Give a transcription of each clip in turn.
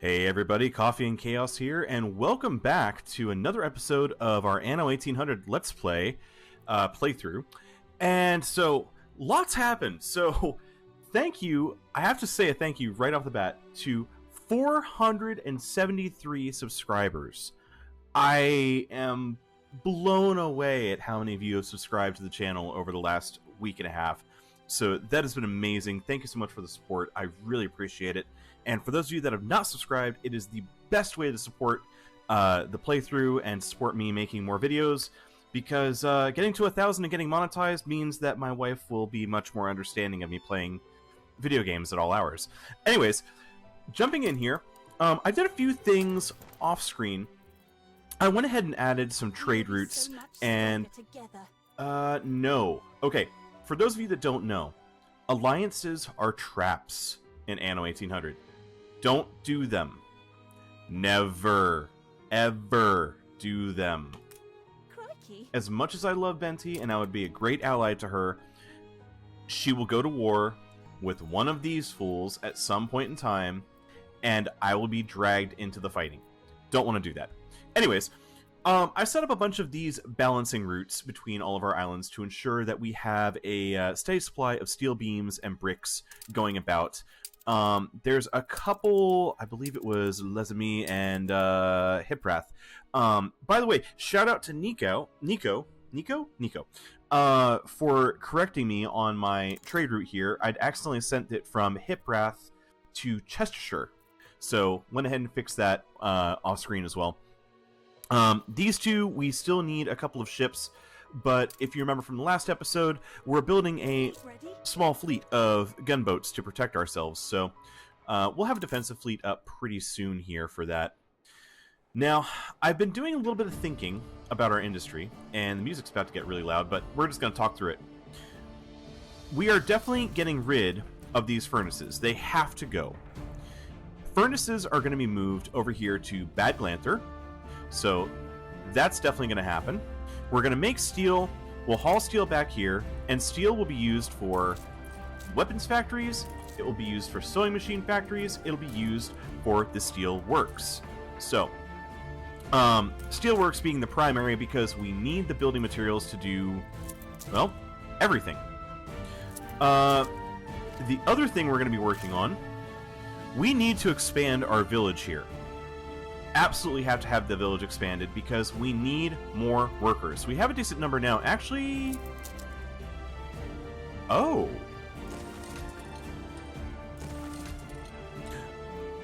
Hey everybody, Coffee and Chaos here, and welcome back to another episode of our Anno 1800 Let's Play playthrough. And so, lots happened. So, thank you, I have to say a thank you right off the bat to 473 subscribers. I am blown away at how many of you have subscribed to the channel over the last week and a half. So that has been amazing. Thank you so much for the support. I really appreciate it. And for those of you that have not subscribed, it is the best way to support the playthrough and support me making more videos, because getting to 1,000 and getting monetized means that my wife will be much more understanding of me playing video games at all hours. Anyways, jumping in here, I did a few things off screen. I went ahead and added some trade routes, and no. Okay, for those of you that don't know, alliances are traps in Anno 1800. Don't do them. Never, ever do them. Crikey. As much as I love Benti, and I would be a great ally to her, she will go to war with one of these fools at some point in time, and I will be dragged into the fighting. Don't want to do that. Anyways, I set up a bunch of these balancing routes between all of our islands to ensure that we have a steady supply of steel beams and bricks going about. There's a couple, I believe it was Lesami and Hiprath. By the way, shout out to Nico, for correcting me on my trade route here. I'd accidentally sent it from Hiprath to Chestershire, so went ahead and fixed that off screen as well. These two, we still need a couple of ships, but if you remember from the last episode, we're building a small fleet of gunboats to protect ourselves, so we'll have a defensive fleet up pretty soon here for that. Now, I've been doing a little bit of thinking about our industry, and the music's about to get really loud, but we're just going to talk through it. We are definitely getting rid of these furnaces. They have to go. Furnaces are going to be moved over here to Bad Glanther, so that's definitely going to happen. We're going to make steel, we'll haul steel back here, and steel will be used for weapons factories, it will be used for sewing machine factories, it'll be used for the steel works. So, steel works being the primary because we need the building materials to do, well, everything. The other thing we're going to be working on, we need to expand our village here. Absolutely have to have the village expanded because we need more workers. We have a decent number now. Actually... Oh.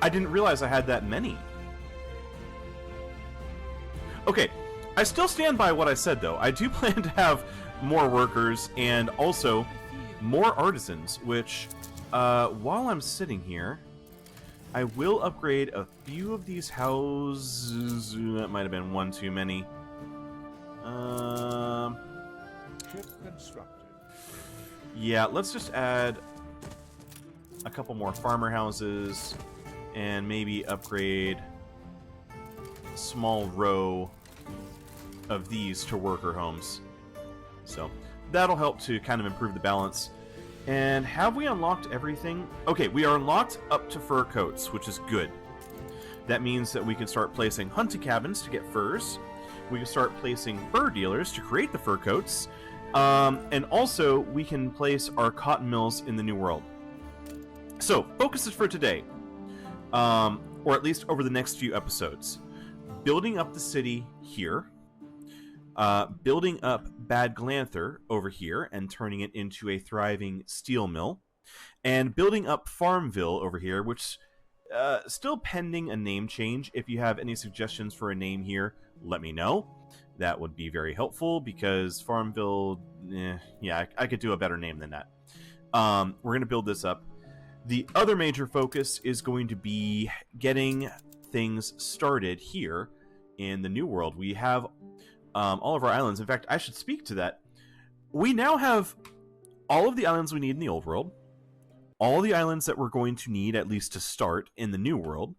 I didn't realize I had that many. Okay. I still stand by what I said, though. I do plan to have more workers and also more artisans, which, while I'm sitting here, I will upgrade a few of these houses. That might have been one too many. Ship constructed. Yeah, let's just add a couple more farmer houses and maybe upgrade a small row of these to worker homes. So that'll help to kind of improve the balance. And have we unlocked everything? Okay, we are unlocked up to fur coats, which is good. That means that we can start placing hunting cabins to get furs. We can start placing fur dealers to create the fur coats. And also, we can place our cotton mills in the New World. So, focuses for today, or at least over the next few episodes. Building up the city here. Building up Bad Glanther over here and turning it into a thriving steel mill, and building up Farmville over here, which still pending a name change. If you have any suggestions for a name here, let me know. That would be very helpful because Farmville, yeah, I could do a better name than that. We're going to build this up. The other major focus is going to be getting things started here in the New World. We have all of our islands. In fact, I should speak to that. We now have all of the islands we need in the Old World, all the islands that we're going to need, at least to start, in the New World,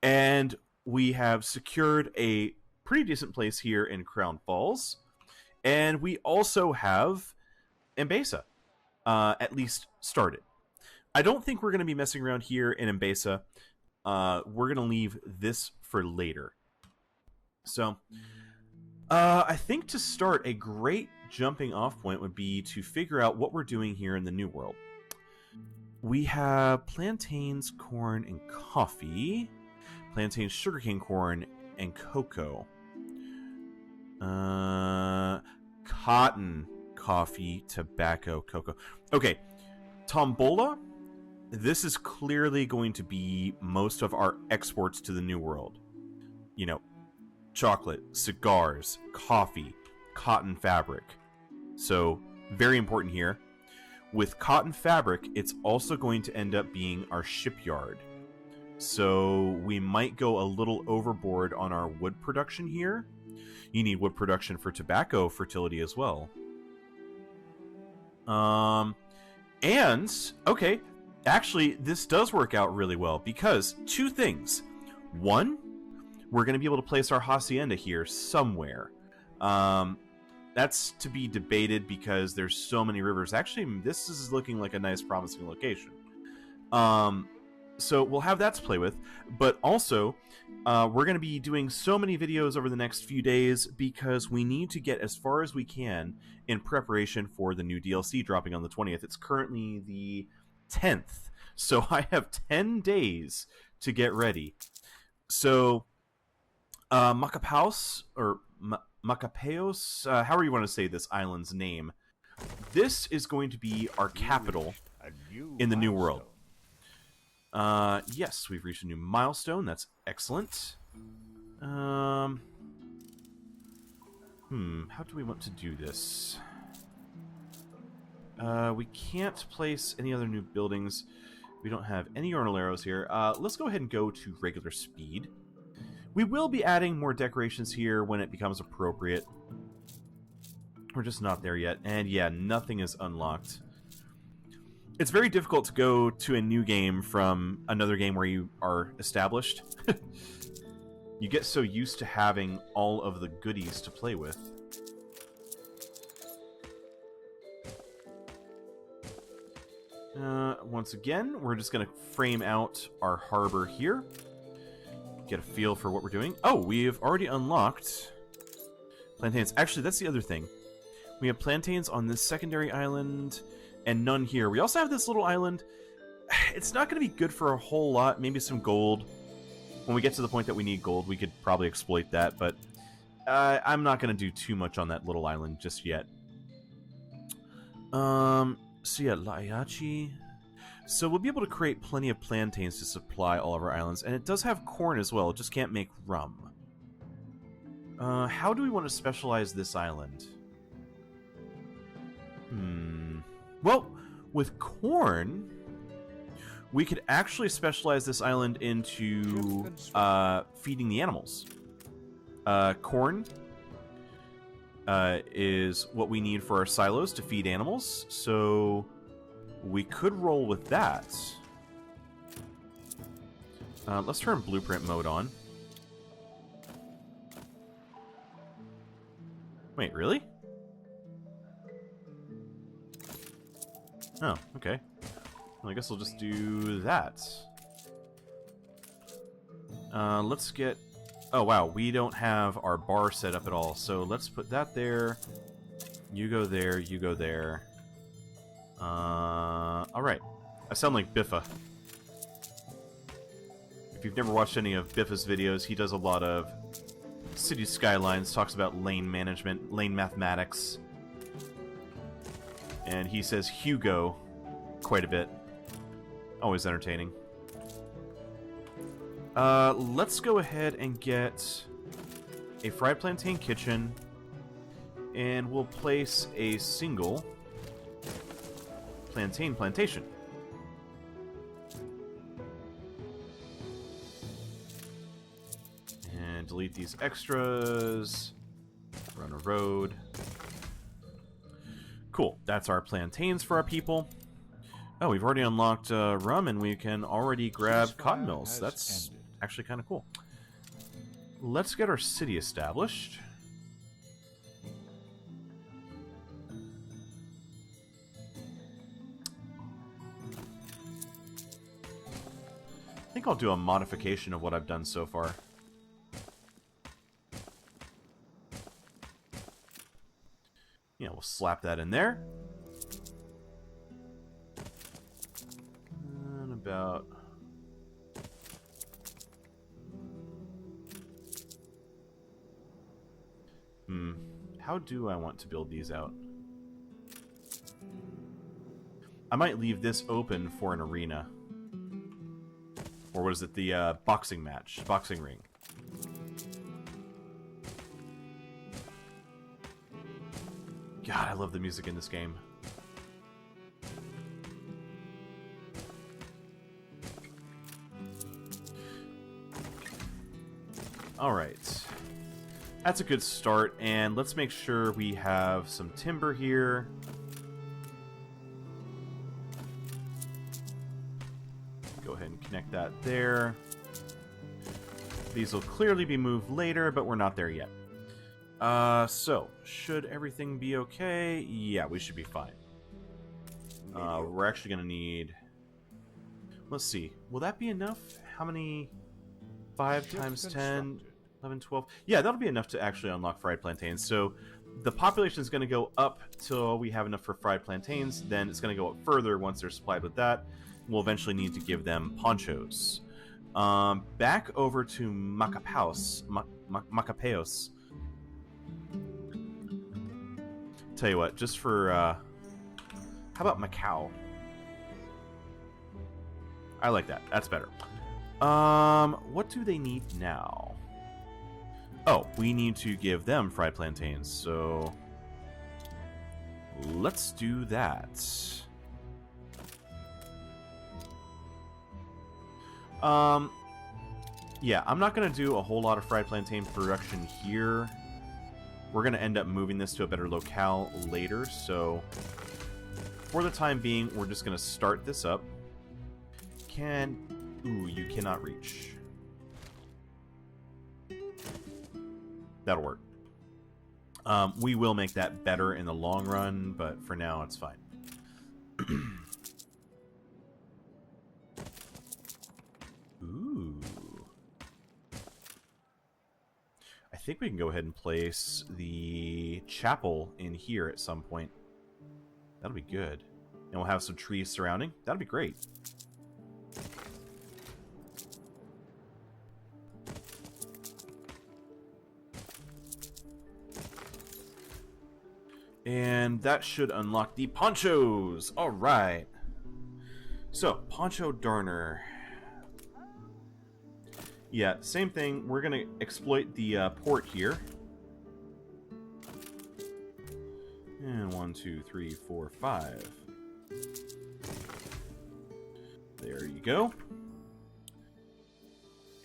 and we have secured a pretty decent place here in Crown Falls, and we also have Mbesa, at least started. I don't think we're going to be messing around here in Mbesa we're going to leave this for later. So, I think to start, a great jumping off point would be to figure out what we're doing here in the New World. We have plantains, corn, and coffee. Plantains, sugarcane, corn, and cocoa. Cotton, coffee, tobacco, cocoa. Okay, Tombola, this is clearly going to be most of our exports to the New World. You know, chocolate, cigars, coffee, cotton fabric. So, very important here. With cotton fabric, it's also going to end up being our shipyard. So, we might go a little overboard on our wood production here. You need wood production for tobacco fertility as well. Okay, actually, this does work out really well because two things. One, we're going to be able to place our hacienda here somewhere. That's to be debated because there's so many rivers. Actually, this is looking like a nice, promising location. So we'll have that to play with. But also, we're going to be doing so many videos over the next few days because we need to get as far as we can in preparation for the new DLC dropping on the 20th. It's currently the 10th. So I have 10 days to get ready. So, Macapaos, or Macapeos, however you want to say this island's name, this is going to be our capital in the New World. Yes, we've reached a new milestone. That's excellent. How do we want to do this? We can't place any other new buildings. We don't have any Ornal arrows here. Let's go ahead and go to regular speed. We will be adding more decorations here when it becomes appropriate. We're just not there yet. And yeah, nothing is unlocked. It's very difficult to go to a new game from another game where you are established. You get so used to having all of the goodies to play with. Once again, we're just going to frame out our harbor here. Get a feel for what we're doing. Oh, we have already unlocked plantains. Actually, that's the other thing. We have plantains on this secondary island and none here. We also have this little island. It's not going to be good for a whole lot. Maybe some gold. When we get to the point that we need gold, we could probably exploit that, but I'm not going to do too much on that little island just yet. So yeah, Laiachi. So we'll be able to create plenty of plantains to supply all of our islands, and it does have corn as well, it just can't make rum. How do we want to specialize this island? Well, with corn, we could actually specialize this island into feeding the animals. Corn is what we need for our silos to feed animals, so we could roll with that. Let's turn blueprint mode on. Wait, really? Oh, okay. Well, I guess we'll just do that. Let's get... Oh, wow, we don't have our bar set up at all, so let's put that there. You go there, you go there. Alright. I sound like Biffa. If you've never watched any of Biffa's videos, he does a lot of city skylines, talks about lane management, lane mathematics. And he says Hugo quite a bit. Always entertaining. Let's go ahead and get a fried plantain kitchen, and we'll place a single plantain plantation. And delete these extras. Run a road. Cool, that's our plantains for our people. Oh, we've already unlocked rum, and we can already grab cotton mills. That's actually kind of cool. Let's get our city established. I think I'll do a modification of what I've done so far. Yeah, we'll slap that in there. And about... How do I want to build these out? I might leave this open for an arena. Or what is it? The boxing match. Boxing ring. God, I love the music in this game. Alright. That's a good start, and let's make sure we have some timber here. Go ahead and connect that there. These will clearly be moved later, but we're not there yet. So, should everything be okay? Yeah, we should be fine. We're actually going to need... Let's see. Will that be enough? How many... 5 times 10... 11, 12. Yeah, that'll be enough to actually unlock fried plantains. So the population is going to go up till we have enough for fried plantains. Then it's going to go up further once they're supplied with that. We'll eventually need to give them ponchos. Back over to Macapaos. Macapaos. Tell you what, just for... how about Macau? I like that. That's better. What do they need now? Oh, we need to give them fried plantains, so let's do that. Yeah, I'm not going to do a whole lot of fried plantain production here. We're going to end up moving this to a better locale later, so for the time being, we're just going to start this up. Ooh, you cannot reach. That'll work. We will make that better in the long run, but for now, it's fine. Ooh. I think we can go ahead and place the chapel in here at some point. That'll be good. And we'll have some trees surrounding. That'll be great. And that should unlock the ponchos. All right. So, Poncho Darner. Yeah, same thing. We're going to exploit the port here. And 1, 2, 3, 4, 5. There you go.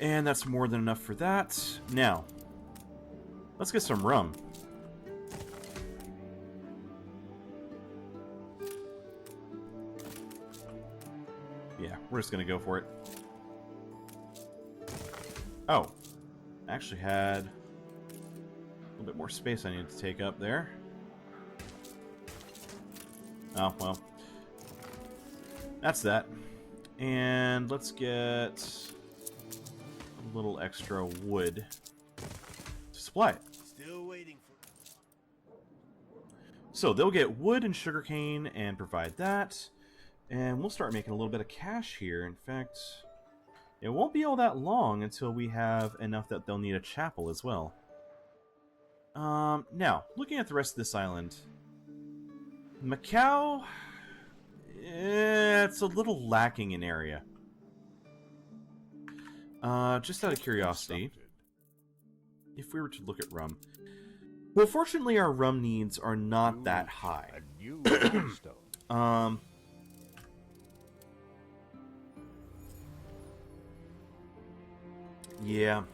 And that's more than enough for that. Now, let's get some rum. Yeah, we're just going to go for it. Oh, I actually had a little bit more space I needed to take up there. Oh, well. That's that. And let's get a little extra wood to supply it. Still waiting for... So they'll get wood and sugarcane and provide that. And we'll start making a little bit of cash here. In fact, it won't be all that long until we have enough that they'll need a chapel as well. Now, looking at the rest of this island, Macau, it's a little lacking in area. Just out of curiosity, if we were to look at rum, well, fortunately, our rum needs are not that high. A new milestone. Yeah.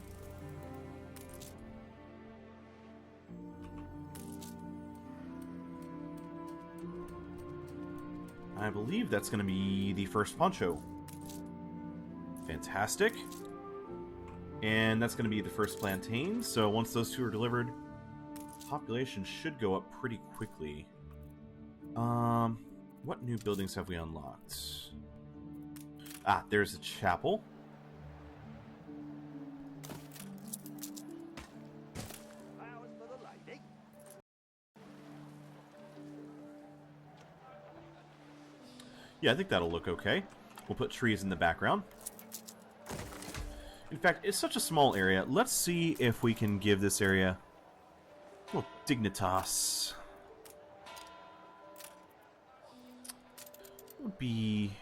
I believe that's going to be the first poncho. Fantastic. And that's going to be the first plantain. So once those two are delivered, population should go up pretty quickly. What new buildings have we unlocked? Ah, there's a chapel. Yeah, I think that'll look okay. We'll put trees in the background. In fact, it's such a small area. Let's see if we can give this area a little dignitas. Would be...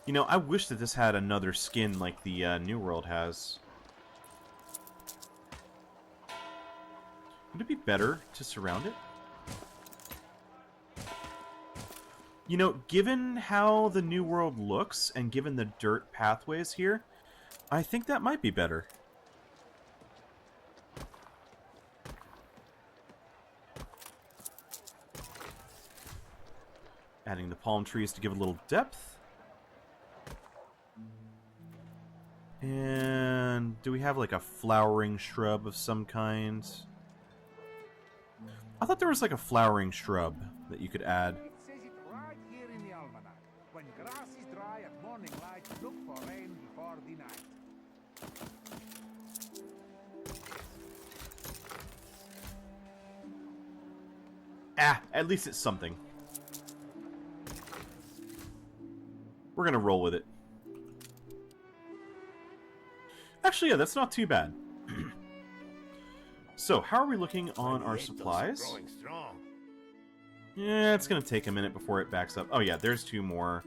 You know, I wish that this had another skin like the New World has. Would it be better to surround it? You know, given how the New World looks, and given the dirt pathways here, I think that might be better. Adding the palm trees to give a little depth. And do we have like a flowering shrub of some kind? I thought there was like a flowering shrub that you could add. When grass is dry at morning light, look for rain before the night. Ah, at least it's something. We're gonna roll with it. Actually, yeah, that's not too bad. So, how are we looking on our supplies? Yeah, it's gonna take a minute before it backs up. Oh yeah, there's 2 more.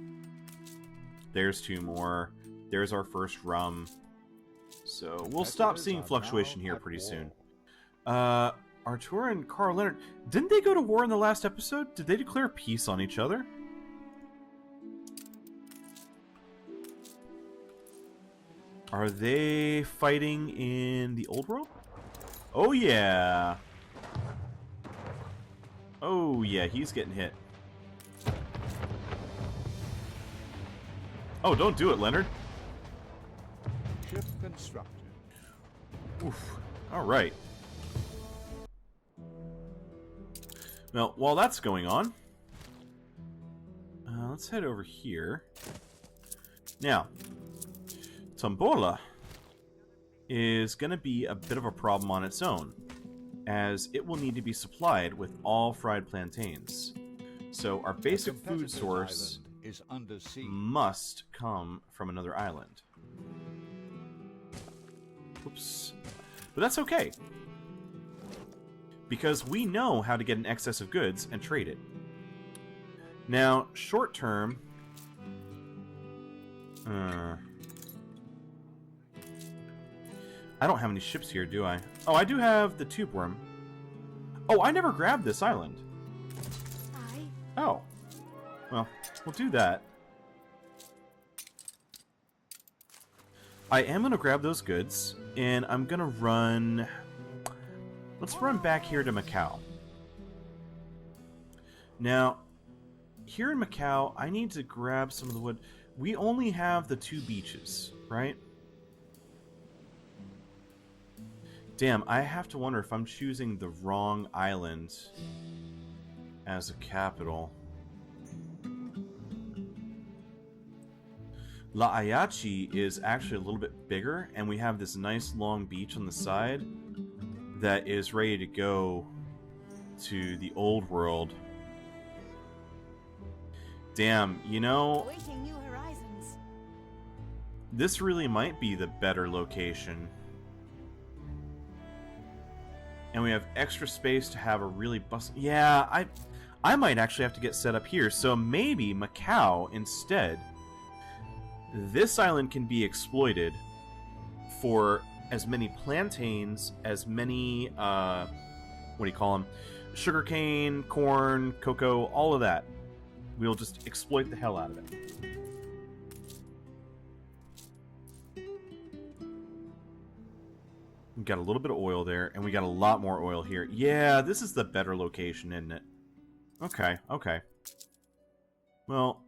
There's 2 more. There's our first rum. So we'll stop seeing fluctuation here pretty soon. Artur and Carl Leonard, didn't they go to war in the last episode? Did they declare peace on each other? Are they fighting in the old world? Oh yeah. Oh, yeah, he's getting hit. Oh, don't do it, Leonard. Ship constructed. Oof. Alright. Well, while that's going on, let's head over here. Now, Tombola is going to be a bit of a problem on its own, as it will need to be supplied with all fried plantains. So our basic food source is under siege. must come from another island. Oops. But that's okay, because we know how to get an excess of goods and trade it. Now, short term... I don't have any ships here, do I? Oh, I do have the tube worm. Oh, I never grabbed this island. Oh. Well, we'll do that. I am going to grab those goods, and I'm going to run... Let's run back here to Macau. Now, here in Macau, I need to grab some of the wood. We only have the 2 beaches, right? Damn, I have to wonder if I'm choosing the wrong island as a capital. La Ayachi is actually a little bit bigger, and we have this nice long beach on the side that is ready to go to the old world. Damn, you know, New horizons. this really might be the better location. And we have extra space to have a really Yeah, I might actually have to get set up here. So maybe Macau instead. This island can be exploited for as many plantains, as many, what do you call them? Sugarcane, corn, cocoa, all of that. We'll just exploit the hell out of it. We got a little bit of oil there, and we got a lot more oil here. Yeah, this is the better location, isn't it? Okay, okay. Well,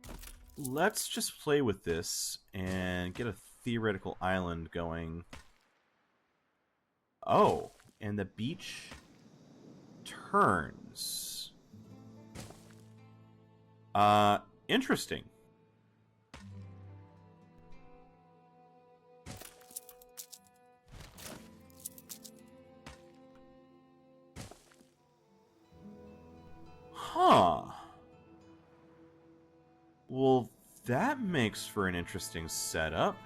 let's just play with this and get a theoretical island going. Oh, and the beach turns. Interesting. Huh. that makes for an interesting setup.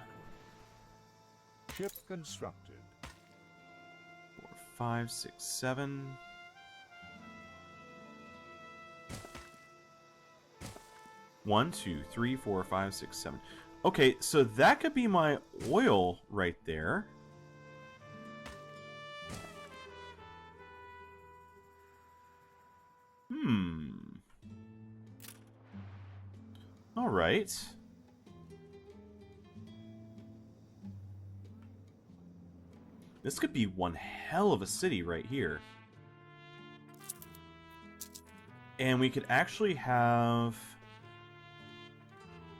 Ship constructed. 4, 5, 6, 7. One, 2, 3, 4, 5, 6, 7. Okay, so that could be my oil right there. All right. This could be one hell of a city right here. And we could actually have...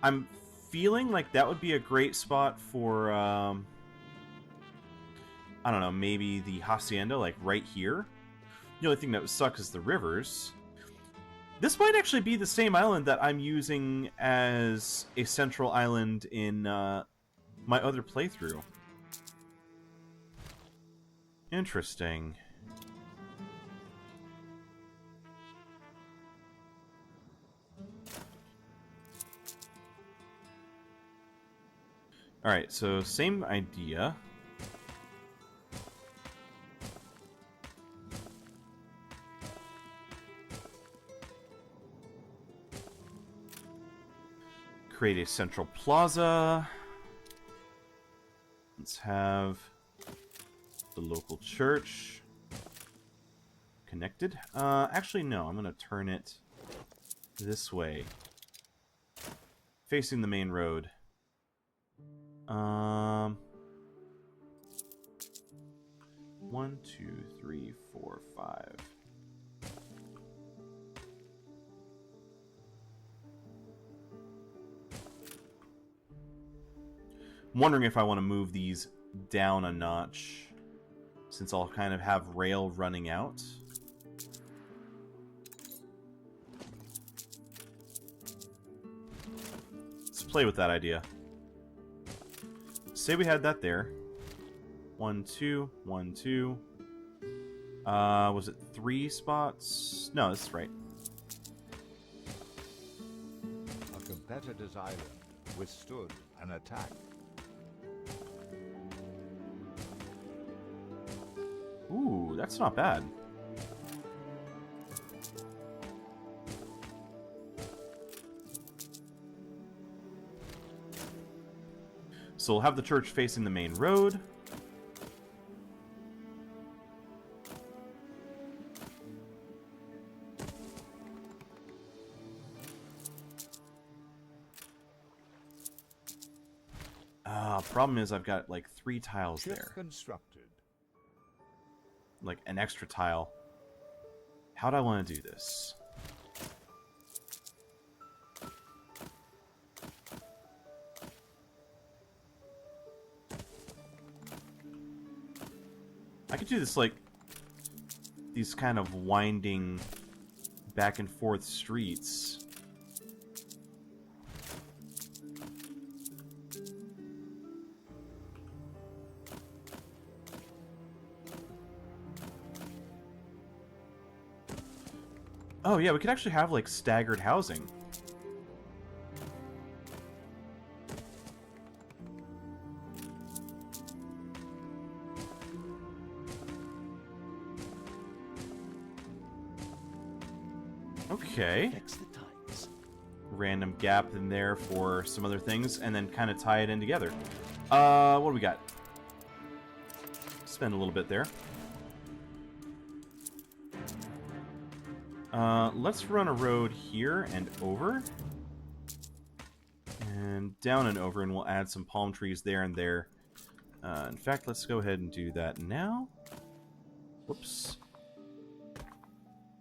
I'm feeling like that would be a great spot for, I don't know, maybe the hacienda, like right here. The only thing that would suck is the rivers. This might actually be the same island that I'm using as a central island in my other playthrough. Interesting. Alright, so same idea. Create a central plaza. Let's have the local church connected. Actually, no, I'm going to turn it this way, facing the main road. 1, 2, 3, 4, 5. I'm wondering if I want to move these down a notch, since I'll kind of have rail running out. Let's play with that idea. Say we had that there. 1, 2, 1, 2. Was it 3 spots? No, this is right. A competitor's island withstood an attack. Ooh, that's not bad. So we'll have the church facing the main road. Problem is I've got like 3 tiles Ship there. constructed. Like an extra tile. How do I want to do this? I could do this like these kind of winding back and forth streets. Oh yeah, we could actually have like staggered housing. Okay. Fix the times. Random gap in there for some other things, and then kind of tie it in together. What do we got? Spend a little bit there. Let's run a road here and over. And down and over, and we'll add some palm trees there and there. In fact, let's go ahead and do that now. Whoops.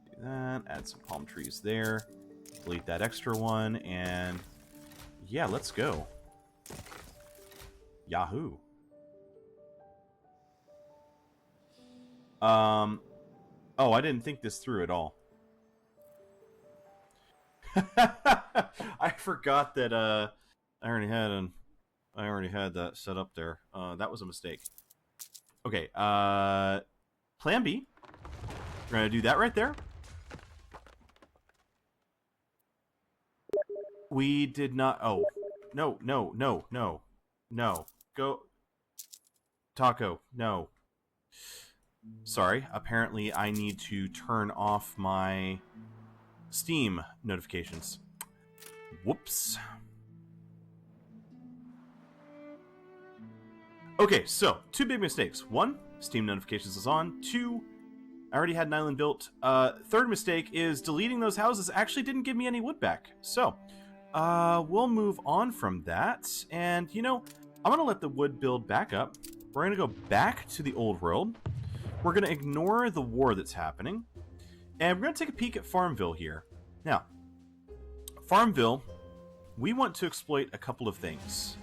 Do that, add some palm trees there. Delete that extra one, and yeah, let's go. Yahoo. Oh, I didn't think this through at all. I forgot that I already had that set up there. That was a mistake. Okay, plan B. We're gonna do that right there. We did not... Oh. No, no, no, no. No. Go... Taco, no. Sorry, apparently I need to turn off my Steam notifications. Whoops. Okay, so, two big mistakes. One, Steam notifications is on. Two, I already had an island built. Third mistake is deleting those houses actually didn't give me any wood back. So, we'll move on from that. And, you know, I'm going to let the wood build back up. We're going to go back to the old world. We're going to ignore the war that's happening. And we're going to take a peek at Farmville here. Now, Farmville, we want to exploit a couple of things.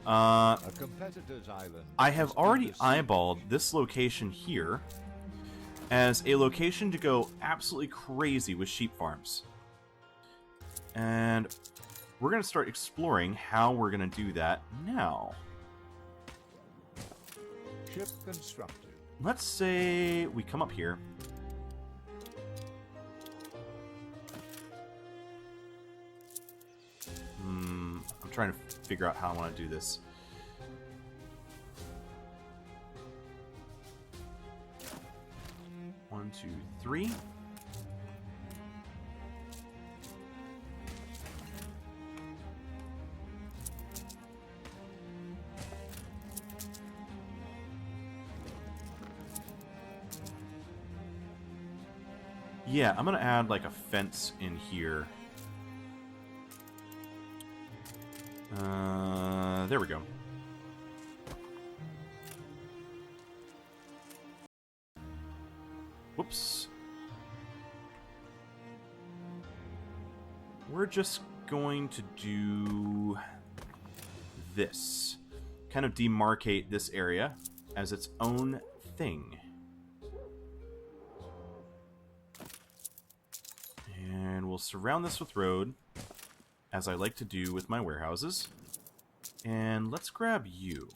A competitor's island. I have already eyeballed this location here as a location to go absolutely crazy with sheep farms. And we're going to start exploring how we're going to do that now. Ship constructed. Let's say we come up here. I'm trying to figure out how I want to do this. One, two, three. Yeah, I'm gonna add like a fence in here. There we go. Whoops. We're just going to do this. Kind of demarcate this area as its own thing. And we'll surround this with road, as I like to do with my warehouses. And let's grab you.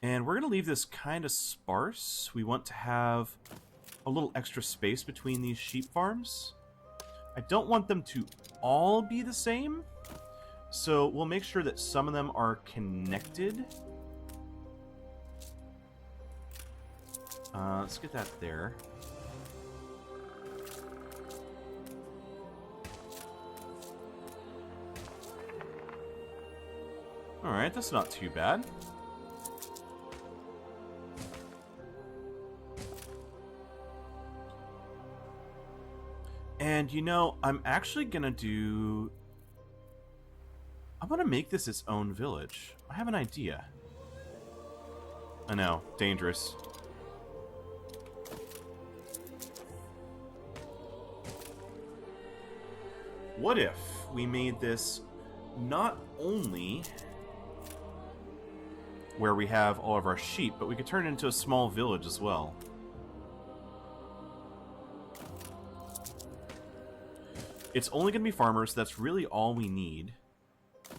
And we're going to leave this kind of sparse. We want to have a little extra space between these sheep farms. I don't want them to all be the same, so we'll make sure that some of them are connected. Let's get that there. Alright, that's not too bad. And, you know, I'm actually gonna do... I'm gonna make this its own village. I have an idea. I know, dangerous. What if we made this not only where we have all of our sheep, but we could turn it into a small village as well? It's only going to be farmers. That's really all we need,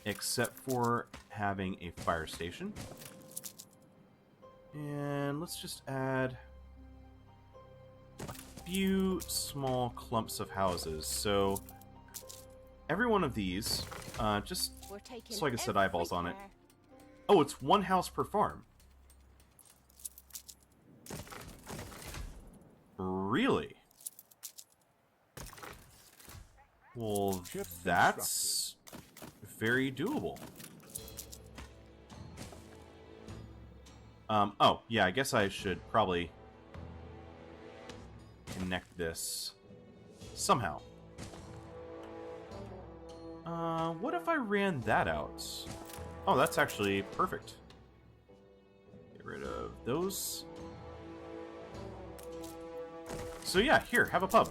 except for having a fire station. And let's just add a few small clumps of houses. So every one of these, just so I can set eyeballs on it. Oh, it's one house per farm. Really? Well, that's very doable. Oh, yeah, I guess I should probably connect this somehow. What if I ran that out? Oh, that's actually perfect. Get rid of those. So yeah, here, have a pub.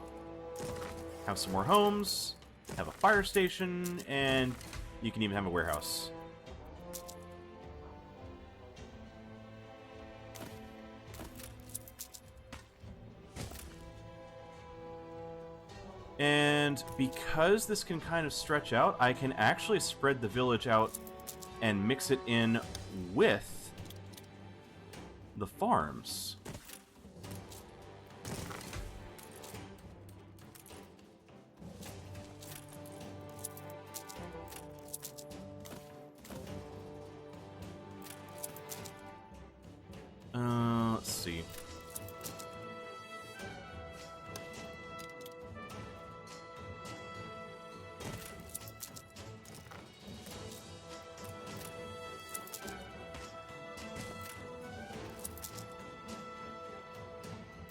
Have some more homes, have a fire station, and you can even have a warehouse. And because this can kind of stretch out, I can actually spread the village out and mix it in with the farms.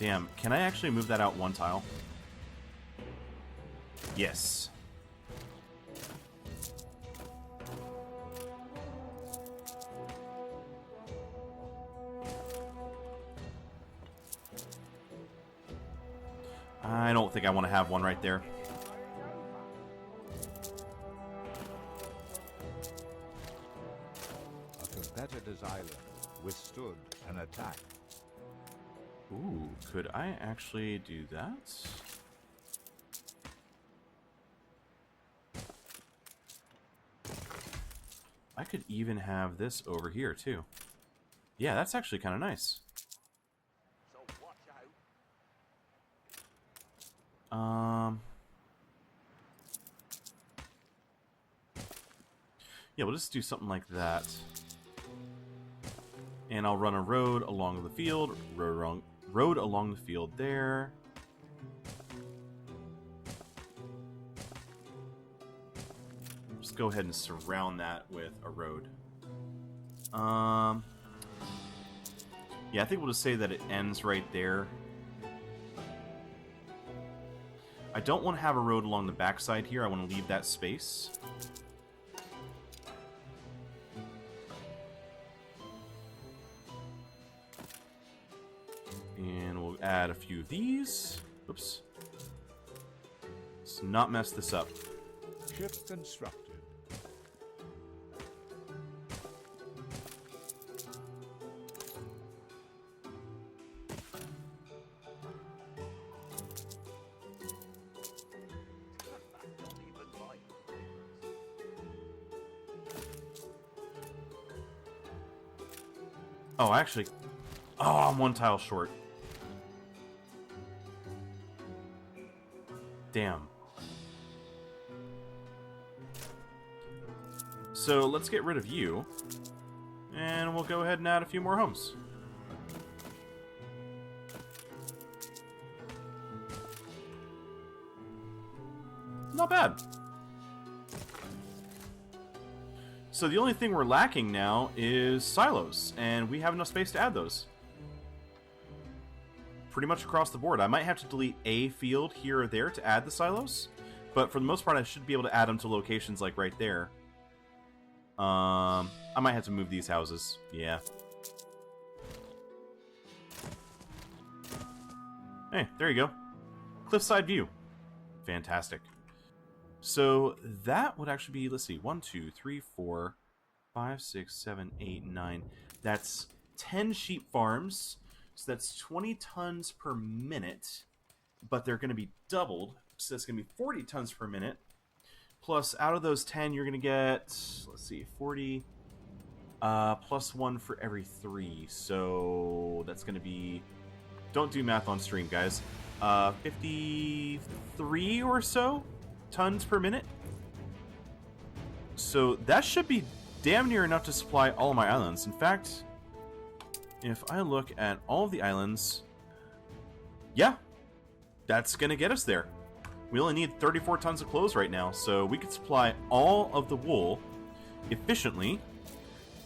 Damn, can I actually move that out one tile? Yes. I don't think I want to have one right there. A competitor's island withstood an attack. Ooh, could I actually do that? I could even have this over here, too. Yeah, that's actually kind of nice. So watch out. Yeah, we'll just do something like that. And I'll run a road along the field. Road along the field there. Just go ahead and surround that with a road. Yeah, I think we'll just say that it ends right there. I don't want to have a road along the backside here. I want to leave that space. And we'll add a few of these. Oops. Let's not mess this up. Ship constructed. Don't even bite. Oh, actually... Oh, I'm one tile short. Damn. So, let's get rid of you. And we'll go ahead and add a few more homes. Not bad. So the only thing we're lacking now is silos, and we have enough space to add those. Pretty much across the board. I might have to delete a field here or there to add the silos, but for the most part I should be able to add them to locations like right there. I might have to move these houses. Yeah. Hey, there you go. Cliffside view. Fantastic. So that would actually be, let's see, 1, 2, 3, 4, 5, 6, 7, 8, 9. That's 10 sheep farms. So that's 20 tons per minute. But they're going to be doubled. So that's going to be 40 tons per minute. Plus, out of those 10, you're going to get, let's see, 40 plus 1 for every 3. So that's going to be, don't do math on stream, guys. 53 or so tons per minute. So that should be damn near enough to supply all of my islands. In fact, if I look at all of the islands, yeah, that's going to get us there. We only need 34 tons of clothes right now, so we could supply all of the wool efficiently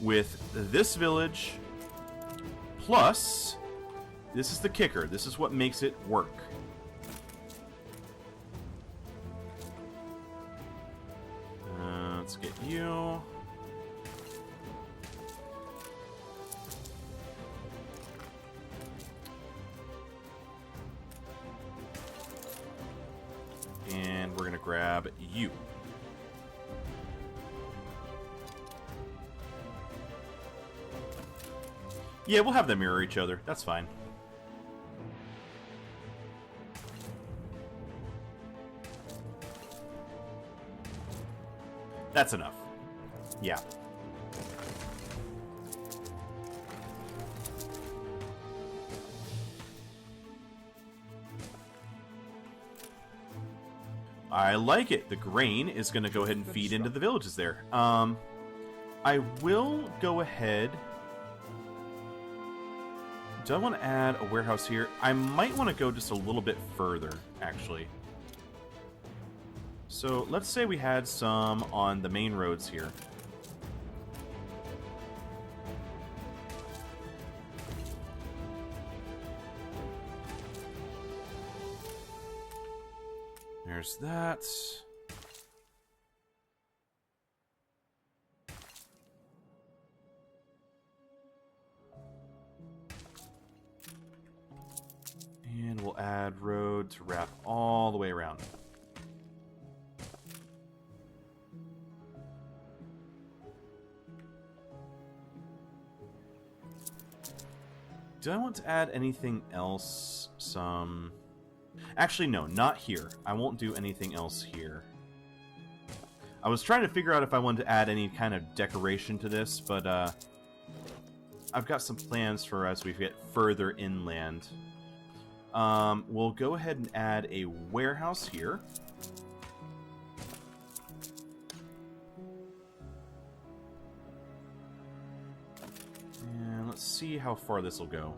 with this village, plus, this is the kicker, this is what makes it work. Let's get you. And we're going to grab you. Yeah, we'll have them mirror each other. That's fine. That's enough. Yeah. I like it. The grain is going to go ahead and feed into the villages there. I will go ahead. Do I want to add a warehouse here? I might want to go just a little bit further, actually. So let's say we had some on the main roads here. There's that. And we'll add road to wrap all the way around. Do I want to add anything else? Actually, no, not here. I won't do anything else here. I was trying to figure out if I wanted to add any kind of decoration to this, but I've got some plans for as we get further inland. We'll go ahead and add a warehouse here. And let's see how far this will go.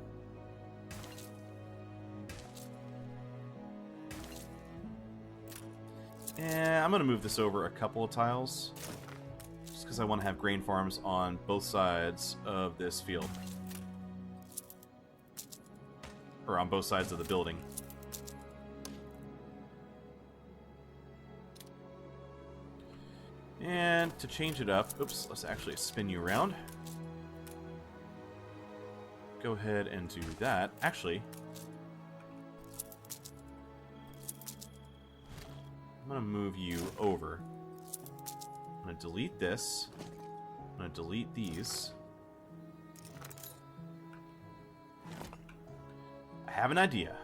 And I'm going to move this over a couple of tiles, just because I want to have grain farms on both sides of this field. Or on both sides of the building. And to change it up, oops, let's actually spin you around. Go ahead and do that. Actually, I'm going to move you over. I'm going to delete this. I'm going to delete these. I have an idea.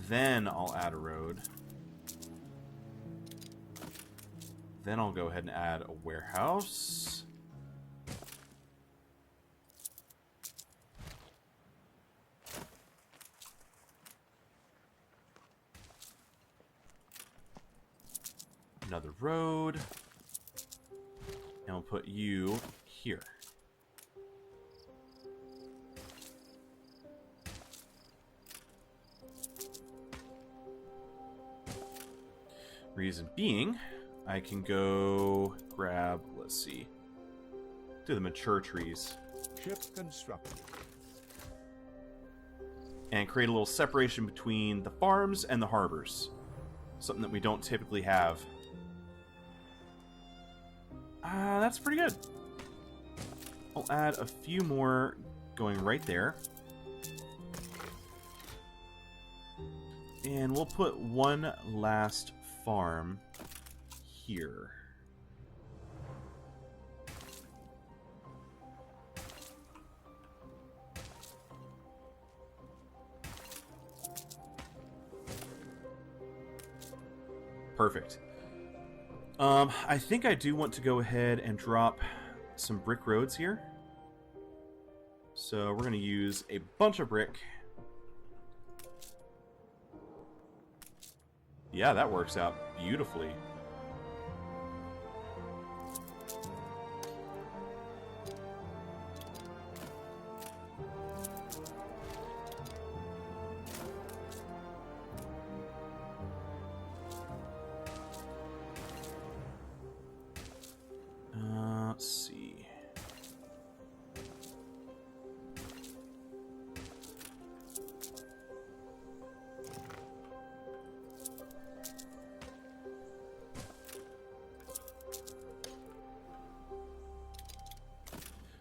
Then I'll add a road. Then I'll go ahead and add a warehouse. Another road. And we'll put you here. Reason being, I can go grab, let's see, do the mature trees. Ship constructed. And create a little separation between the farms and the harbors. Something that we don't typically have. That's pretty good. I'll add a few more going right there. And we'll put one last farm here. Perfect. I think I do want to go ahead and drop some brick roads here. So we're going to use a bunch of brick. Yeah, that works out beautifully. Let's see.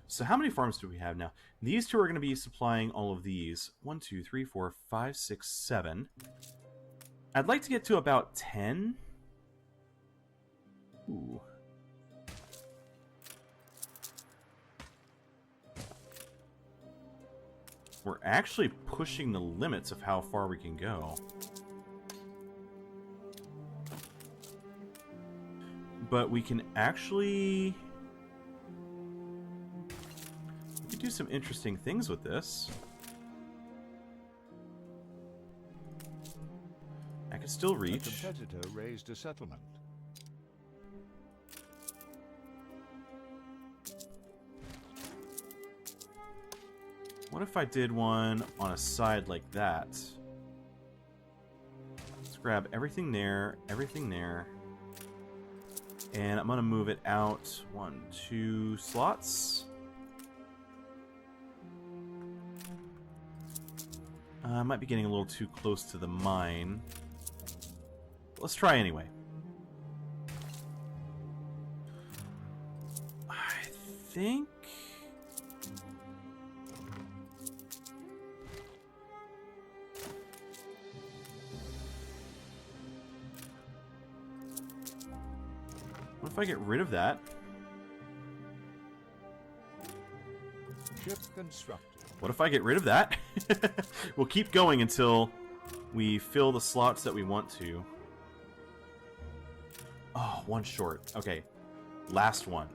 So how many farms do we have now? These two are going to be supplying all of these. 1, 2, 3, 4, 5, 6, 7. I'd like to get to about 10. Ooh. We're actually pushing the limits of how far we can go. But we can actually... we can do some interesting things with this. I can still reach. A competitor raised a settlement. What if I did one on a side like that? Let's grab everything there, everything there. And I'm going to move it out 1, 2 slots. I might be getting a little too close to the mine. Let's try anyway. I think... What if I get rid of that? Ship constructed. What if I get rid of that? We'll keep going until we fill the slots that we want to. Oh, one short. Okay. Last one.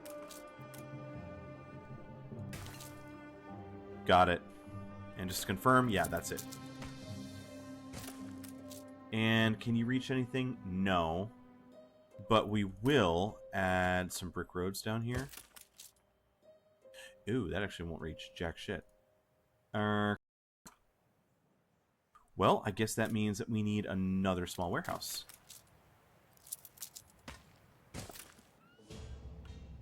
Got it. And just to confirm, yeah, that's it. And can you reach anything? No. But we will add some brick roads down here. Ooh, that actually won't reach jack shit. Well, I guess that means that we need another small warehouse.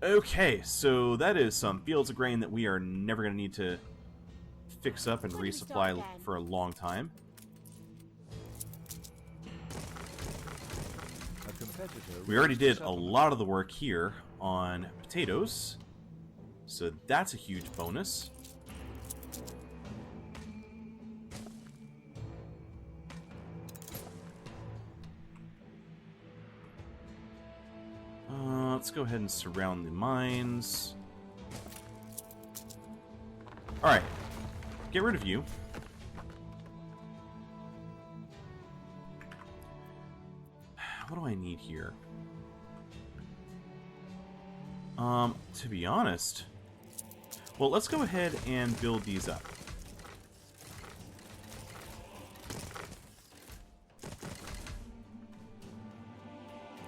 Okay, so that is some fields of grain that we are never going to need to fix up and resupply for a long time. We already did a lot of the work here on potatoes, so that's a huge bonus. Let's go ahead and surround the mines. Alright, get rid of you. What do I need here? To be honest... Well, let's go ahead and build these up.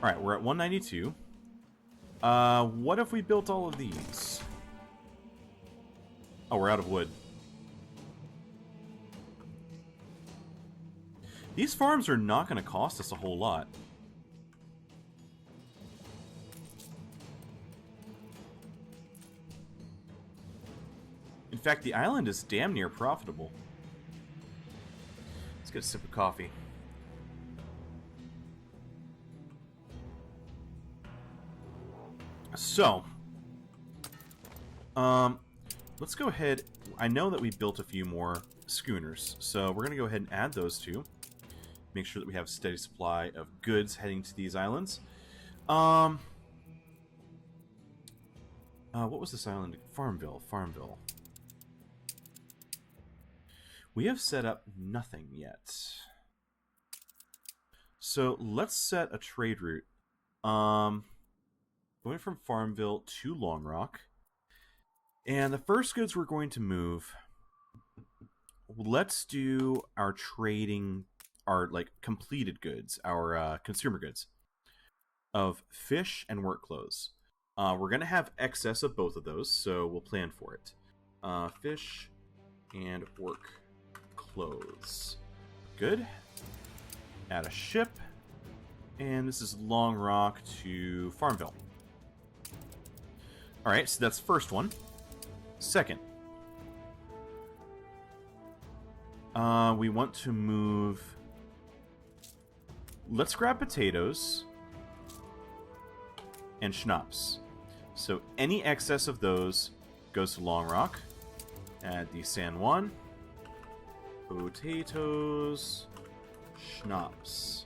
Alright, we're at 192. What if we built all of these? Oh, we're out of wood. These farms are not going to cost us a whole lot. In fact, the island is damn near profitable. Let's get a sip of coffee. So, let's go ahead. I know that we built a few more schooners, so we're going to go ahead and add those two. Make sure that we have a steady supply of goods heading to these islands. What was this island? Farmville. We have set up nothing yet. So let's set a trade route. Going from Farmville to Long Rock. And the first goods we're going to move, let's do our trading, our like completed goods, our consumer goods of fish and work clothes. We're going to have excess of both of those, so we'll plan for it. Fish and work clothes. Good. Add a ship. And this is Long Rock to Farmville. Alright, so that's first one. Second. We want to move... Let's grab potatoes and schnapps. So any excess of those goes to Long Rock. Add the San Juan. Potatoes. Schnapps.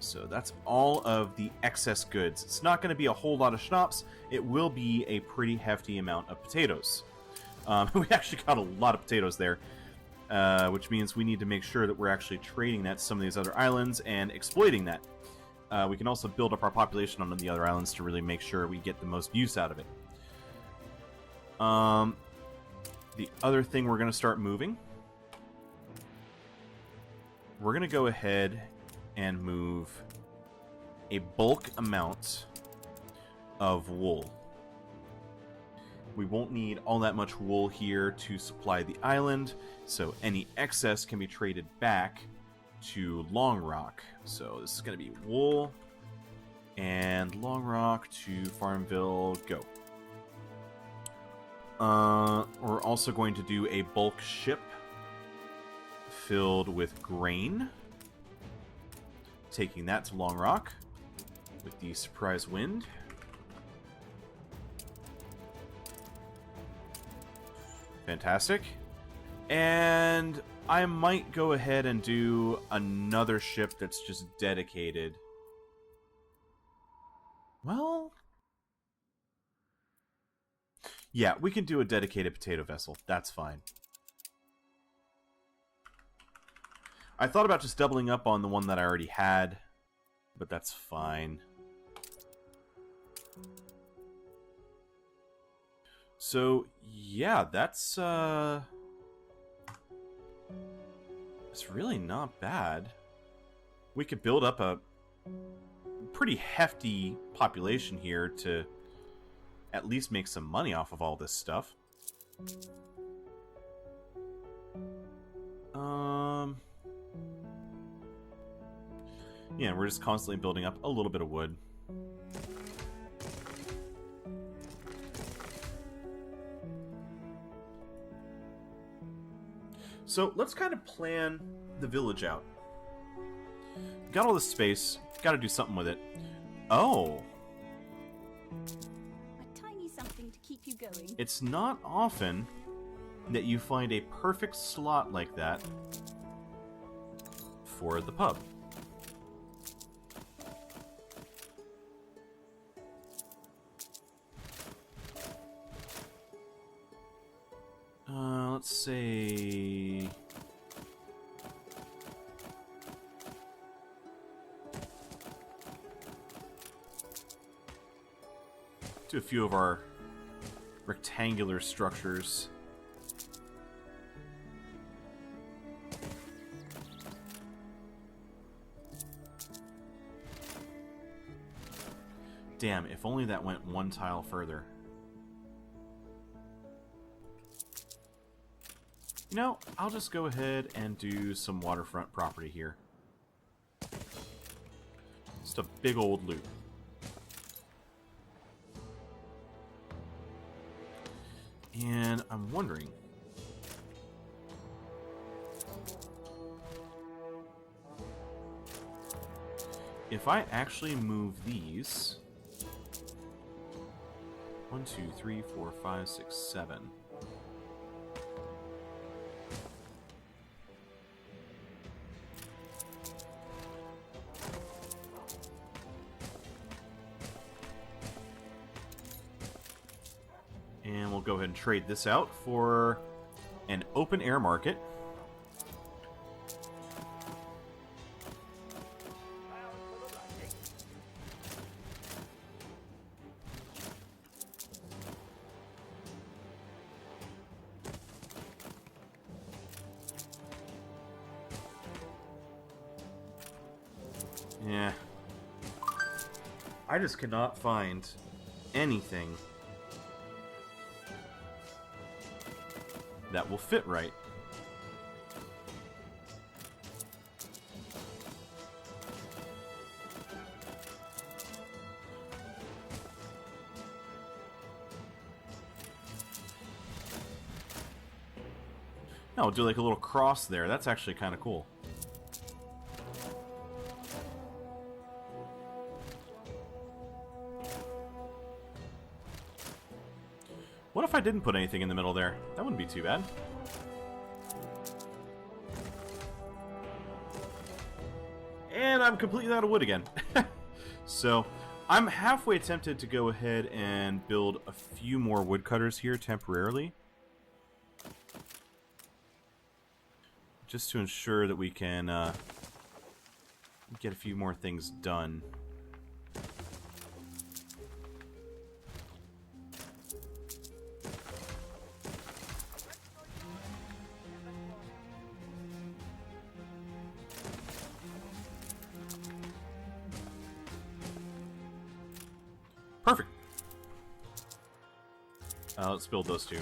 So that's all of the excess goods. It's not going to be a whole lot of schnapps. It will be a pretty hefty amount of potatoes. We actually got a lot of potatoes there, which means we need to make sure that we're actually trading that to some of these other islands and exploiting that. We can also build up our population on the other islands to really make sure we get the most use out of it. The other thing we're going to start moving, we're going to go ahead and move a bulk amount of wool. We won't need all that much wool here to supply the island, so any excess can be traded back to Long Rock. So this is going to be wool And Long Rock to Farmville, go. We're also going to do a bulk ship filled with grain. Taking that to Long Rock with the surprise wind. Fantastic. And I might go ahead and do another ship that's just dedicated. Well, yeah, we can do a dedicated potato vessel. That's fine. I thought about just doubling up on the one that I already had, but that's fine. So, yeah, that's it's really not bad. We could build up a pretty hefty population here to at least make some money off of all this stuff. Yeah, we're just constantly building up a little bit of wood. So let's kind of plan the village out. Got all this space, got to do something with it. Oh, A tiny something to keep you going. it's not often that you find a perfect slot like that for the pub. Let's say... do a few of our rectangular structures. Damn, if only that went one tile further. You know, I'll just go ahead and do some waterfront property here. Just a big old loop. And I'm wondering... if I actually move these... 1, 2, 3, 4, 5, 6, 7... and we'll go ahead and trade this out for an open air market. Yeah. I just cannot find anything that will fit right. No, we'll do like a little cross there. That's actually kind of cool. What if I didn't put anything in the middle there? That wouldn't be too bad. And I'm completely out of wood again. So, I'm halfway tempted to go ahead and build a few more woodcutters here temporarily. Just to ensure that we can get a few more things done. Perfect. Let's build those two.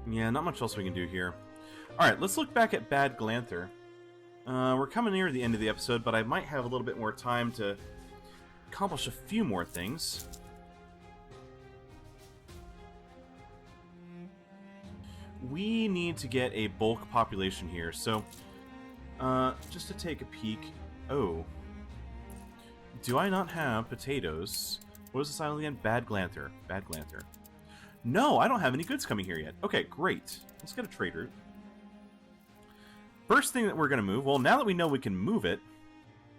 Yeah, not much else we can do here. Alright, let's look back at Bad Glanther. We're coming near the end of the episode, but I might have a little bit more time to accomplish a few more things. We need to get a bulk population here, so just to take a peek. Oh. Do I not have potatoes? What was this island again? Bad Glanther. Bad Glanther. No, I don't have any goods coming here yet. Okay, great. Let's get a trade route. First thing that we're going to move, well, now that we know we can move it,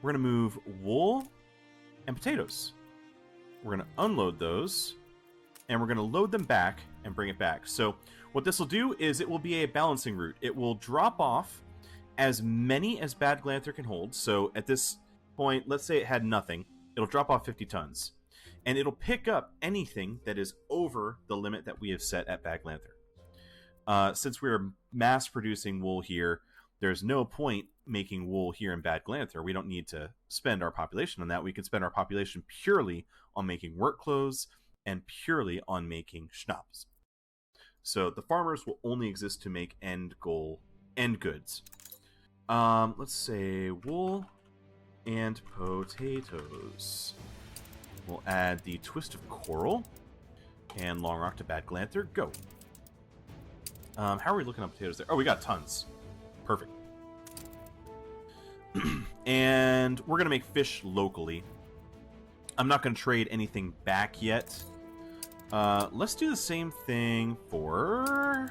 we're going to move wool and potatoes. We're going to unload those, and we're going to load them back and bring it back. So what this will do is it will be a balancing route. It will drop off as many as Bad Glanther can hold. So at this point, let's say it had nothing. It'll drop off 50 tons. And it'll pick up anything that is over the limit that we have set at Bad Glanther. Since we're mass producing wool here, there's no point making wool here in Bad Glanther. We don't need to spend our population on that. We can spend our population purely on making work clothes and purely on making schnapps. So the farmers will only exist to make end goods. Let's say wool and potatoes. We'll add the twist of coral and long rock to Bad Glanther. Go. How are we looking on potatoes there? Oh, we got tons. Perfect. And we're going to make fish locally. I'm not going to trade anything back yet. Let's do the same thing for...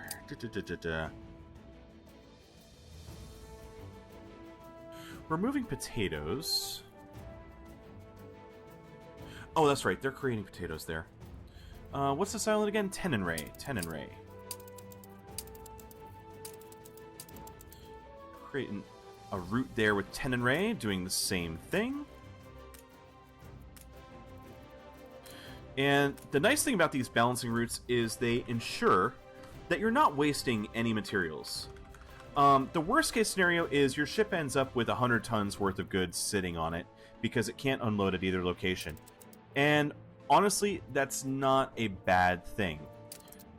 We're moving potatoes. Oh, that's right. They're creating potatoes there. What's this island again? Tenenray. Tenenray. Creating a route there with Tenenray, doing the same thing. And the nice thing about these balancing routes is they ensure that you're not wasting any materials. The worst case scenario is your ship ends up with 100 tons worth of goods sitting on it because it can't unload at either location. And honestly, that's not a bad thing.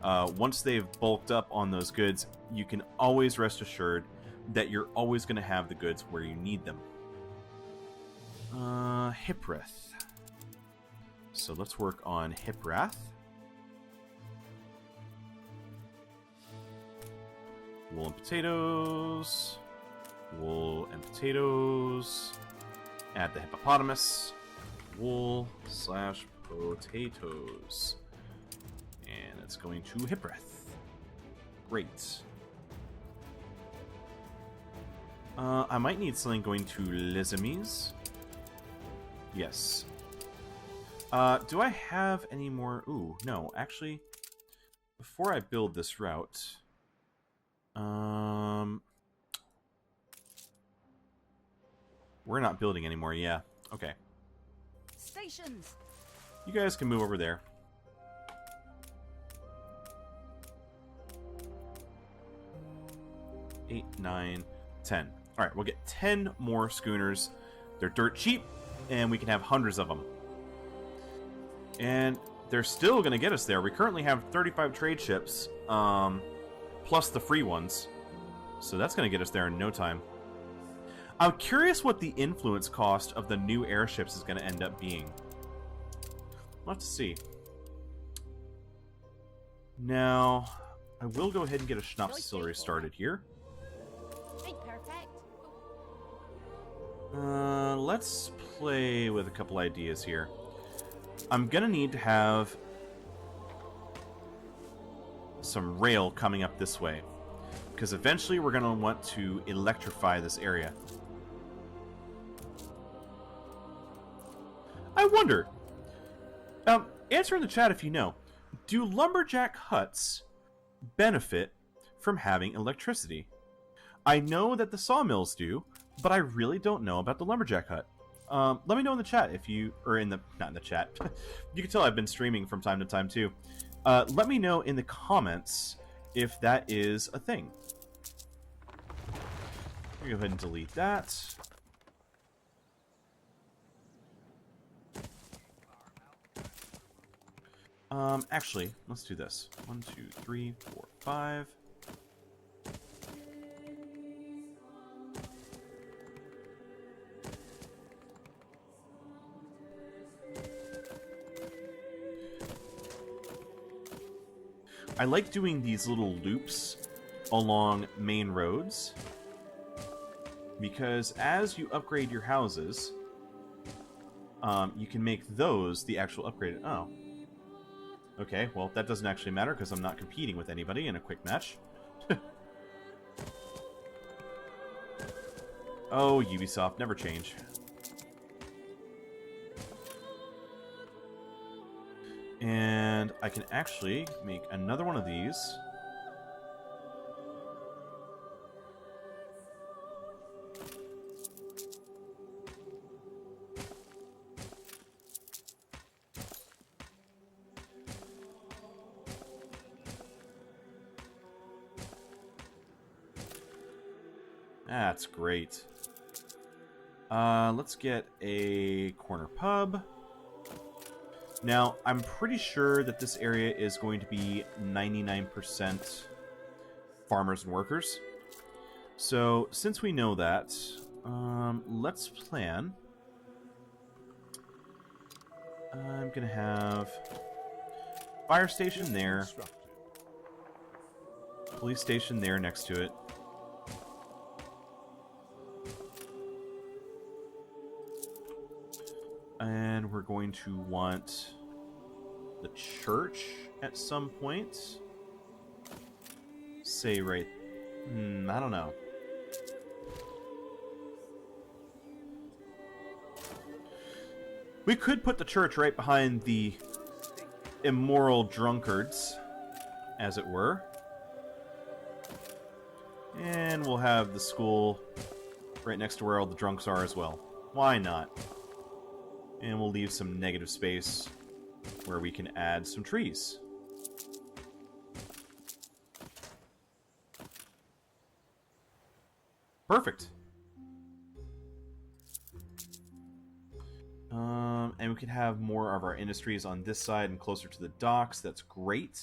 Once they've bulked up on those goods, you can always rest assured that you're always going to have the goods where you need them. Hipreth. So let's work on Hiprath. Wool and potatoes. Wool and potatoes. Add the hippopotamus. Wool / potatoes. And it's going to Hipreth. Great. I might need something going to Lizamies. Yes. Do I have any more? Ooh, no. Actually, before I build this route... we're not building anymore, yeah. Okay. Stations. You guys can move over there. Eight, 9, 10. Alright, we'll get 10 more schooners. They're dirt cheap, and we can have hundreds of them. And they're still going to get us there. We currently have 35 trade ships, plus the free ones. So that's going to get us there in no time. I'm curious what the influence cost of the new airships is going to end up being. We'll have to see. Now, I will go ahead and get a Schnapps distillery started here. Hey, perfect. Let's play with a couple ideas here. I'm going to need to have some rail coming up this way, because eventually we're going to want to electrify this area. I wonder, answer in the chat if you know, do lumberjack huts benefit from having electricity? I know that the sawmills do, but I really don't know about the lumberjack hut. Let me know in the chat if you, or not in the chat. You can tell I've been streaming from time to time too. Let me know in the comments if that is a thing. Go ahead and delete that. Actually, let's do this. 1, 2, 3, 4, 5. I like doing these little loops along main roads, because as you upgrade your houses, you can make those the actual upgraded... Oh. Okay, well, that doesn't actually matter, because I'm not competing with anybody in a quick match. Oh, Ubisoft, never change. And I can actually make another one of these. That's great. Let's get a corner pub. Now, I'm pretty sure that this area is going to be 99% farmers and workers. So, since we know that, let's plan. I'm going to have fire station there, police station there next to it. And we're going to want the church at some point. Say right... I don't know. We could put the church right behind the immoral drunkards, as it were. And we'll have the school right next to where all the drunks are as well. Why not? And we'll leave some negative space where we can add some trees. Perfect. And we can have more of our industries on this side and closer to the docks. That's great.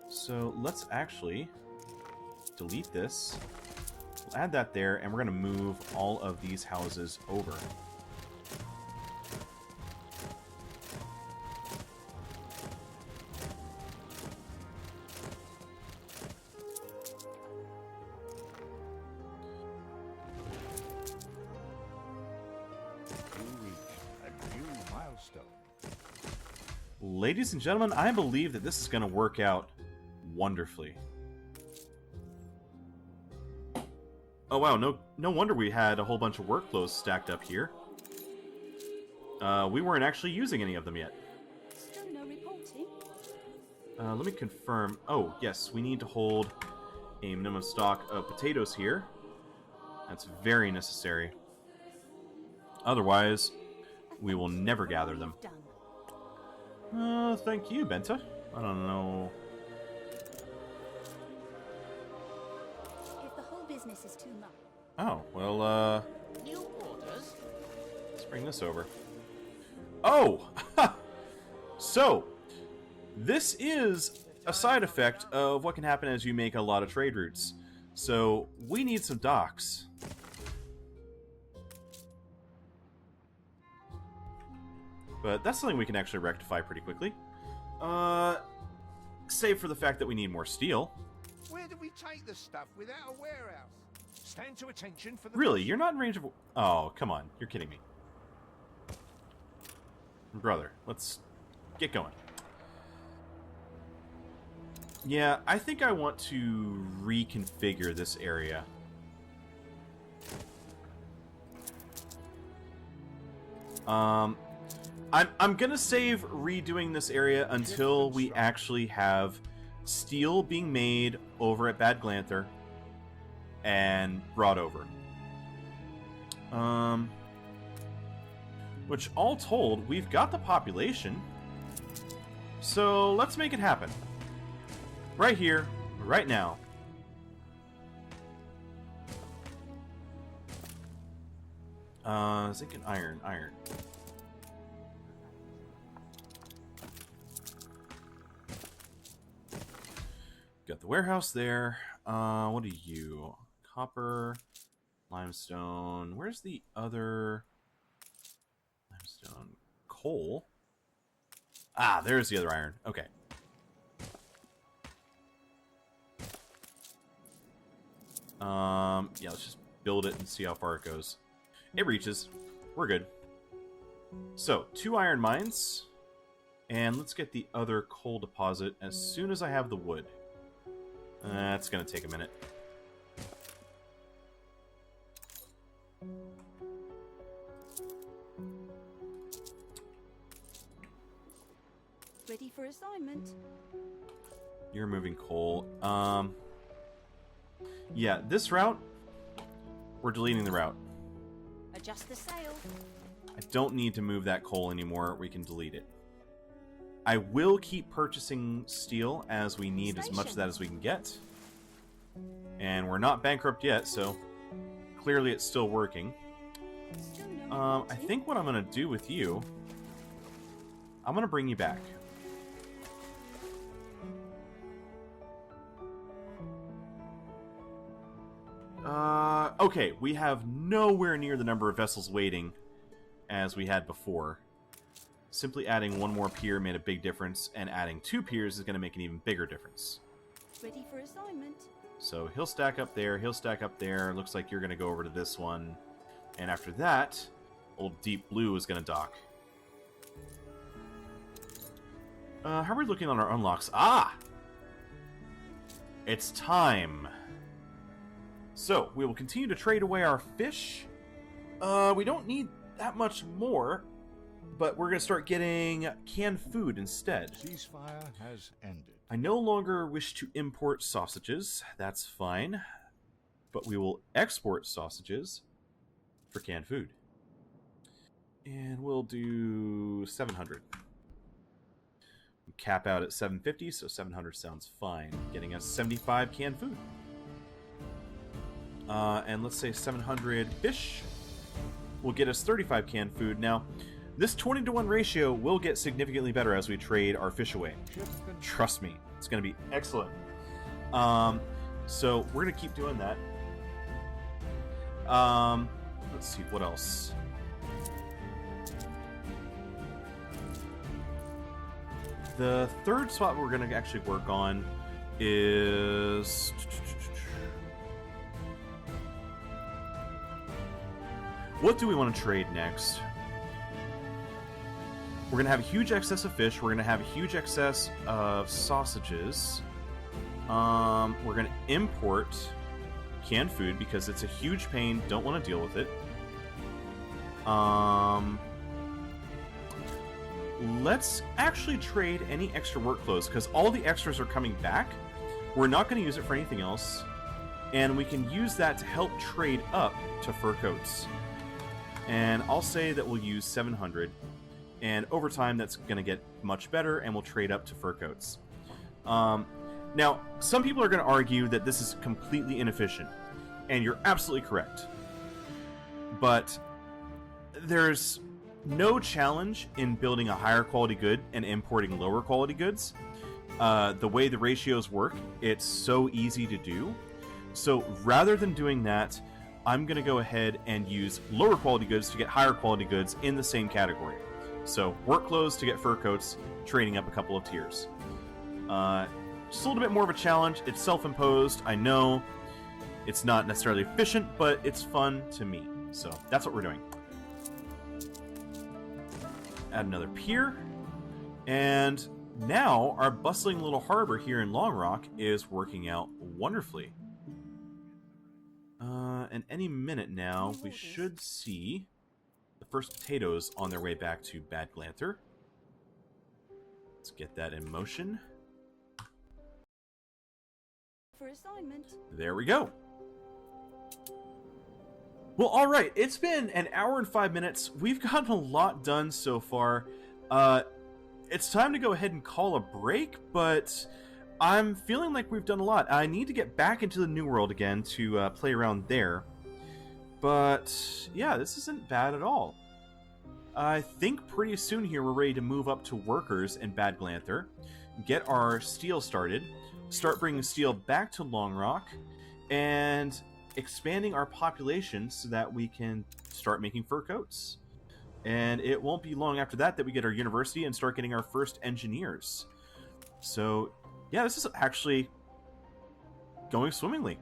So let's actually delete this. We'll add that there, and we're going to move all of these houses over. Ladies and gentlemen, I believe that this is going to work out wonderfully. Oh wow, no wonder we had a whole bunch of workflows stacked up here. We weren't actually using any of them yet. Still no reporting. Let me confirm. Oh, yes, we need to hold a minimum stock of potatoes here. That's very necessary. Otherwise, we will never gather them. Done. Thank you, Benta. I don't know. If the whole business is too much. Oh, well, New orders? let's bring this over. Oh! So, this is a side effect of what can happen as you make a lot of trade routes. So, we need some docks. But that's something we can actually rectify pretty quickly. Save for the fact that we need more steel. Where do we take the stuff without a warehouse? Stand to attention for the... Really, you're not in range of... Oh, come on. You're kidding me. Brother, let's get going. Yeah, I think I want to reconfigure this area. I'm gonna save redoing this area until we actually have steel being made over at Bad Glanther and brought over. Which, all told, we've got the population. So, let's make it happen. Right here, right now. Zinc and iron, iron. warehouse there. What are you? Copper, limestone. Where's the other limestone? Coal. Ah, there's the other iron. Okay. Yeah, let's just build it and see how far it goes. It reaches. We're good. So, 2 iron mines. And let's get the other coal deposit as soon as I have the wood. That's going to take a minute. Ready for assignment. You're moving coal. Yeah, this route, we're deleting the route. Adjust the sail. I don't need to move that coal anymore. We can delete it. I will keep purchasing steel as we need as much of that as we can get. And we're not bankrupt yet, so clearly it's still working. Still no I think what I'm going to do with you, I'm going to bring you back. Okay, we have nowhere near the number of vessels waiting as we had before. Simply adding 1 more pier made a big difference, and adding 2 piers is going to make an even bigger difference. Ready for assignment. So he'll stack up there, he'll stack up there. Looks like you're going to go over to this one. And after that, old Deep Blue is going to dock. How are we looking on our unlocks? Ah! It's time. So, we will continue to trade away our fish. We don't need that much more, but we're going to start getting canned food instead. Ceasefire has ended. I no longer wish to import sausages. That's fine. But we will export sausages for canned food. And we'll do 700. Cap out at 750, so 700 sounds fine. Getting us 75 canned food. And let's say 700 fish will get us 35 canned food. Now, this 20-to-1 ratio will get significantly better as we trade our fish away. Trust me, it's going to be excellent. So we're going to keep doing that. Let's see, what else? The third spot we're going to actually work on is... what do we want to trade next? We're going to have a huge excess of fish. We're going to have a huge excess of sausages. We're going to import canned food because it's a huge pain. Don't want to deal with it. Let's actually trade any extra work clothes because all the extras are coming back. We're not going to use it for anything else. And we can use that to help trade up to fur coats. And I'll say that we'll use 700. And over time, that's going to get much better, and we'll trade up to fur coats. Now, some people are going to argue that this is completely inefficient. And you're absolutely correct. But there's no challenge in building a higher quality good and importing lower quality goods. The way the ratios work, it's so easy to do. So rather than doing that, I'm going to go ahead and use lower quality goods to get higher quality goods in the same category. So work clothes to get fur coats, trading up a couple of tiers. Just a little bit more of a challenge. It's self-imposed. I know it's not necessarily efficient, but it's fun to me. So that's what we're doing. Add another pier. And now our bustling little harbor here in Long Rock is working out wonderfully. And any minute now, we should see the first potatoes on their way back to Bad Glanther. Let's get that in motion. For assignment. There we go. Well, alright, it's been an hour and 5 minutes. We've gotten a lot done so far. It's time to go ahead and call a break, but I'm feeling like we've done a lot. I need to get back into the New World again to play around there. But, yeah, this isn't bad at all. I think pretty soon here we're ready to move up to workers in Bad Glanther, get our steel started, start bringing steel back to Long Rock, and expanding our population so that we can start making fur coats. And it won't be long after that that we get our university and start getting our first engineers. So, yeah, this is actually going swimmingly.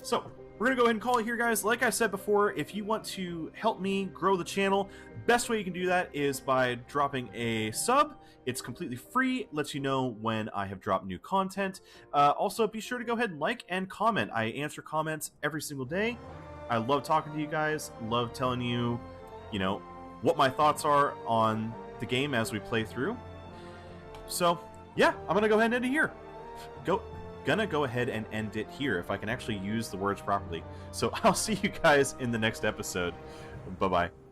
So, we're going to go ahead and call it here, guys. Like I said before, if you want to help me grow the channel, best way you can do that is by dropping a sub. It's completely free, lets you know when I have dropped new content. Also, be sure to go ahead and like and comment. I answer comments every single day. I love talking to you guys, love telling you, you know, what my thoughts are on the game as we play through. So, yeah, I'm going to go ahead and end it here. Gonna go ahead and end it here, if I can actually use the words properly. So I'll see you guys in the next episode. Bye-bye.